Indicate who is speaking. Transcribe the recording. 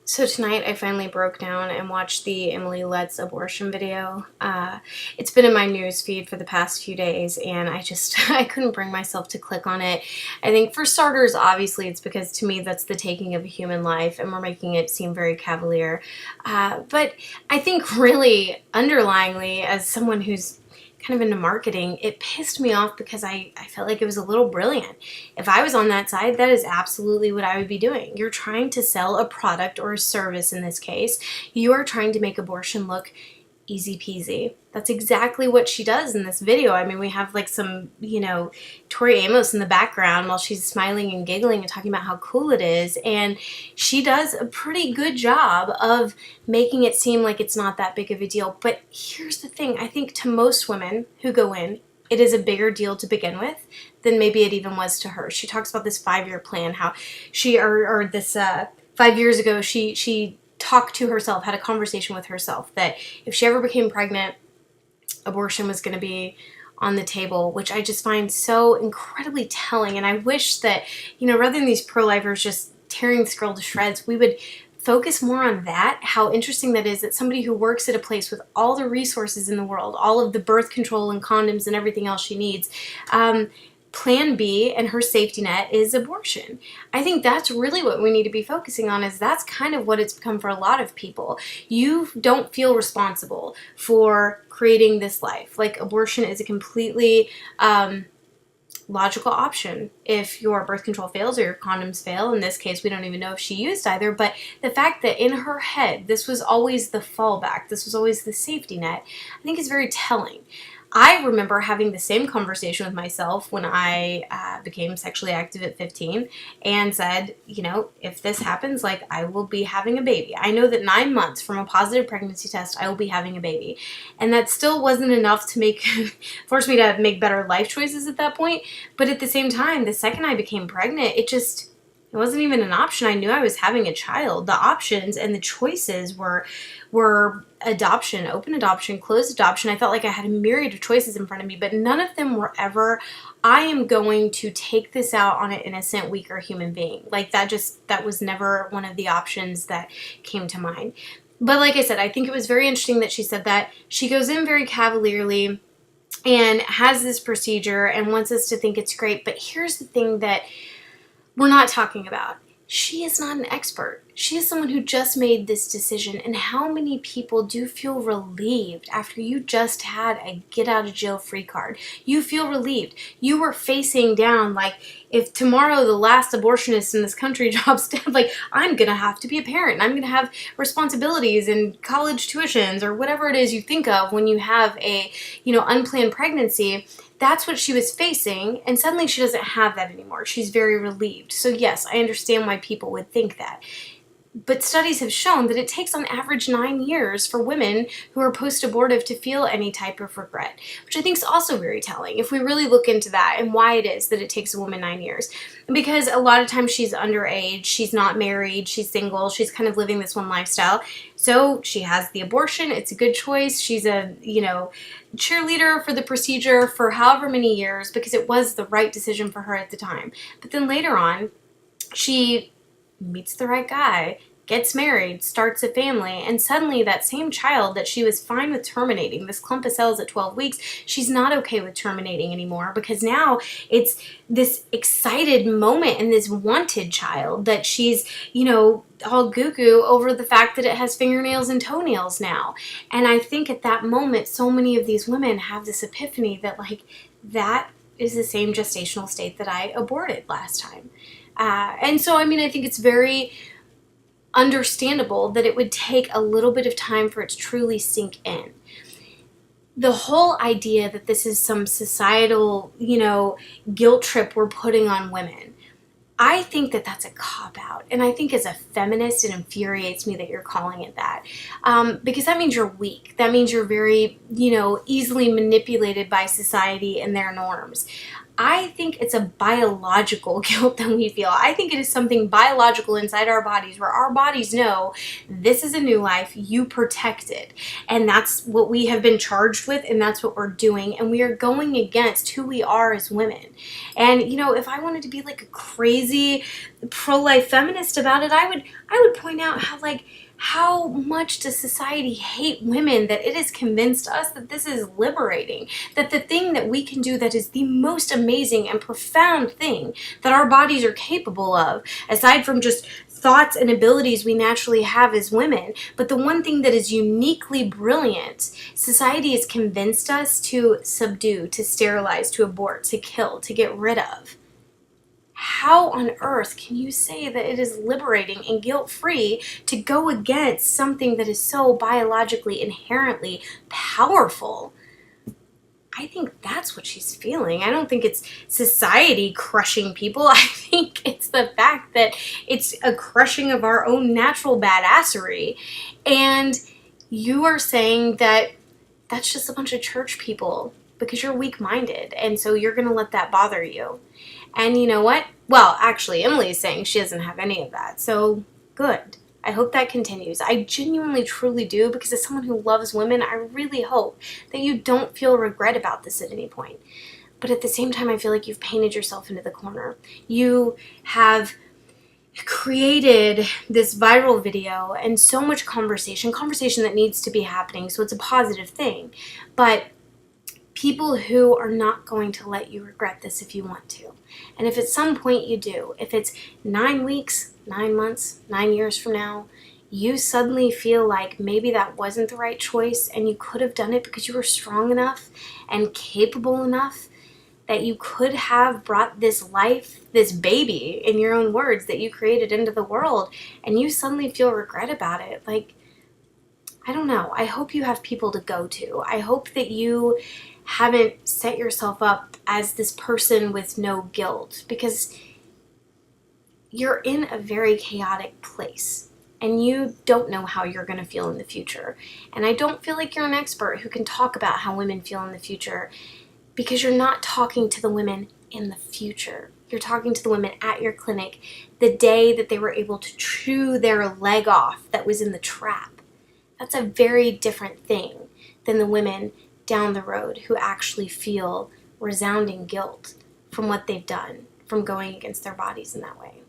Speaker 1: So tonight I finally broke down and watched the Emily Letts abortion video. It's been in my news feed for the past few days and I couldn't bring myself to click on it. I think for starters, obviously it's because to me that's the taking of a human life and we're making it seem very cavalier. But I think really underlyingly, as someone who's kind of into marketing, it pissed me off because I felt like it was a little brilliant. If I was on that side, that is absolutely what I would be doing. You're trying to sell a product or a service in this case. You are trying to make abortion look easy peasy. That's exactly what she does in this video. I mean, we have like some, Tori Amos in the background while she's smiling and giggling and talking about how cool it is. And she does a pretty good job of making it seem like it's not that big of a deal. But here's the thing. I think to most women who go in, it is a bigger deal to begin with than maybe it even was to her. She talks about this 5-year plan, how she, or this 5 years ago, she talked to herself, had a conversation with herself that if she ever became pregnant, abortion was going to be on the table, which I just find so incredibly telling. And I wish that, rather than these pro-lifers just tearing this girl to shreds, we would focus more on that, how interesting that is that somebody who works at a place with all the resources in the world, all of the birth control and condoms and everything else she needs, Plan B and her safety net is abortion. I think that's really what we need to be focusing on, is that's kind of what it's become for a lot of people. You don't feel responsible for creating this life. Like, abortion is a completely logical option if your birth control fails or your condoms fail. In this case, we don't even know if she used either, but the fact that in her head this was always the fallback, this was always the safety net, I think is very telling. I remember having the same conversation with myself when I became sexually active at 15 and said, if this happens, like, I will be having a baby. I know that 9 months from a positive pregnancy test, I will be having a baby. And that still wasn't enough to force me to make better life choices at that point. But at the same time, the second I became pregnant, it wasn't even an option. I knew I was having a child. The options and the choices were adoption, open adoption, closed adoption. I felt like I had a myriad of choices in front of me, but none of them were ever, I am going to take this out on an innocent, weaker human being. Like, that was never one of the options that came to mind. But like I said, I think it was very interesting that she said that. She goes in very cavalierly and has this procedure and wants us to think it's great. But here's the thing that we're not talking about. She is not an expert. She is someone who just made this decision. And how many people do feel relieved after you just had a get out of jail free card? You feel relieved. You were facing down, like, if tomorrow the last abortionist in this country drops dead, like, I'm going to have to be a parent. I'm going to have responsibilities and college tuitions or whatever it is you think of when you have a, unplanned pregnancy. That's what she was facing, and suddenly she doesn't have that anymore. She's very relieved. So yes, I understand why people would think that. But studies have shown that it takes on average 9 years for women who are post-abortive to feel any type of regret, which I think is also very telling if we really look into that and why it is that it takes a woman 9 years. Because a lot of times she's underage, she's not married, she's single, she's kind of living this one lifestyle. So she has the abortion, it's a good choice. She's a, cheerleader for the procedure for however many years because it was the right decision for her at the time. But then later on, she meets the right guy, gets married, starts a family, and suddenly that same child that she was fine with terminating, this clump of cells at 12 weeks, she's not okay with terminating anymore because now it's this excited moment and this wanted child that she's, all goo-goo over the fact that it has fingernails and toenails now. And I think at that moment, so many of these women have this epiphany that, like, that is the same gestational state that I aborted last time. And so, I think it's very understandable that it would take a little bit of time for it to truly sink in. The whole idea that this is some societal, guilt trip we're putting on women, I think that that's a cop-out. And I think as a feminist, it infuriates me that you're calling it that. Because that means you're weak. That means you're very, easily manipulated by society and their norms. I think it's a biological guilt that we feel. I think it is something biological inside our bodies where our bodies know this is a new life, you protect it. And that's what we have been charged with, and that's what we're doing. And we are going against who we are as women. And, you know, if I wanted to be like a crazy pro-life feminist about it, I would point out how much does society hate women, that it has convinced us that this is liberating, that the thing that we can do that is the most amazing and profound thing that our bodies are capable of, aside from just thoughts and abilities we naturally have as women, but the one thing that is uniquely brilliant, society has convinced us to subdue, to sterilize, to abort, to kill, to get rid of. How on earth can you say that it is liberating and guilt-free to go against something that is so biologically, inherently powerful? I think that's what she's feeling. I don't think it's society crushing people. I think it's the fact that it's a crushing of our own natural badassery. And you are saying that that's just a bunch of church people because you're weak-minded, and so you're going to let that bother you. And you know what? Well, actually, Emily is saying she doesn't have any of that, so good. I hope that continues. I genuinely, truly do, because as someone who loves women, I really hope that you don't feel regret about this at any point. But at the same time, I feel like you've painted yourself into the corner. You have created this viral video and so much conversation that needs to be happening, so it's a positive thing. But people who are not going to let you regret this if you want to. And if at some point you do, if it's 9 weeks, 9 months, 9 years from now, you suddenly feel like maybe that wasn't the right choice and you could have done it because you were strong enough and capable enough that you could have brought this life, this baby, in your own words, that you created into the world, and you suddenly feel regret about it, like, I don't know. I hope you have people to go to. I hope that you haven't set yourself up as this person with no guilt, because you're in a very chaotic place and you don't know how you're going to feel in the future. And I don't feel like you're an expert who can talk about how women feel in the future, because you're not talking to the women in the future. You're talking to the women at your clinic the day that they were able to chew their leg off that was in the trap. That's a very different thing than the women down the road who actually feel resounding guilt from what they've done, from going against their bodies in that way.